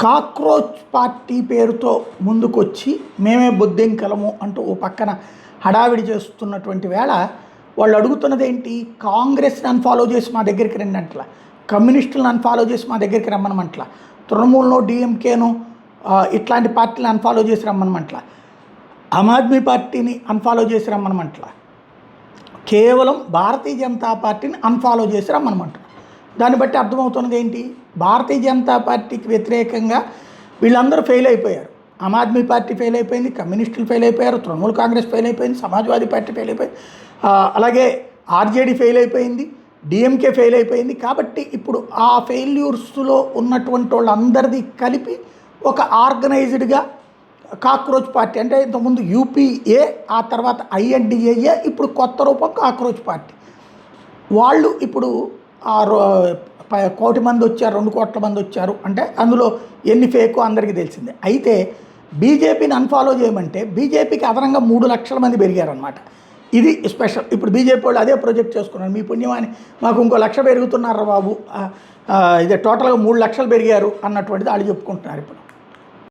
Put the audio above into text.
Cockroach party పేరుతో ముందుకొచ్చి మేమే బొద్దింకలము అంటూ ఓ పక్కన హడావిడి చేస్తున్నటువంటి వేళ వాళ్ళు అడుగుతున్నది ఏంటి? కాంగ్రెస్ని అన్ఫాలో చేసి మా దగ్గరికి రండి అంటలా, కమ్యూనిస్టులను అన్ఫాలో చేసి మా దగ్గరికి రమ్మనమంటలా, తృణమూలను డిఎంకేను ఇట్లాంటి పార్టీలను అన్ఫాలో చేసి రమ్మనమంటలా, ఆమ్ ఆద్మీ పార్టీని అన్ఫాలో చేసి రమ్మనమంటలా, కేవలం భారతీయ జనతా పార్టీని అన్ఫాలో చేసి రమ్మనమంటారు. దాన్ని బట్టి అర్థమవుతున్నది ఏంటి? భారతీయ జనతా పార్టీకి వ్యతిరేకంగా వీళ్ళందరూ ఫెయిల్ అయిపోయారు. ఆమ్ ఆద్మీ పార్టీ ఫెయిల్ అయిపోయింది, కమ్యూనిస్టులు ఫెయిల్ అయిపోయారు, తృణమూల్ కాంగ్రెస్ ఫెయిల్ అయిపోయింది, సమాజ్వాదీ పార్టీ ఫెయిల్ అయిపోయింది, అలాగే ఆర్జేడీ ఫెయిల్ అయిపోయింది, డిఎంకే ఫెయిల్ అయిపోయింది. కాబట్టి ఇప్పుడు ఆ ఫెయిల్యూర్స్లో ఉన్నటువంటి వాళ్ళందరిది కలిపి ఒక ఆర్గనైజ్డ్గా కాక్రోచ్ పార్టీ, అంటే ఇంతకుముందు యూపీఏ, ఆ తర్వాత ఐఎన్డిఏఏ, ఇప్పుడు కొత్త రూపం కాక్రోచ్ పార్టీ. వాళ్ళు ఇప్పుడు 1 కోటి మంది వచ్చారు, 2 కోట్ల మంది వచ్చారు అంటే అందులో ఎన్ని ఫేకో అందరికీ తెలిసిందే. అయితే బీజేపీని అన్ఫాలో చేయమంటే బీజేపీకి అదనంగా 3 లక్షల మంది పెరిగారనమాట. ఇది స్పెషల్. ఇప్పుడు బీజేపీ వాళ్ళు అదే ప్రొజెక్ట్ చేసుకున్నారు. మీ పుణ్యమాని మాకు ఇంకో 1 లక్ష పెరుగుతున్నారా బాబు, ఇదే టోటల్గా 3 లక్షలు పెరిగారు అన్నటువంటిది వాళ్ళు చెప్పుకుంటున్నారు ఇప్పుడు.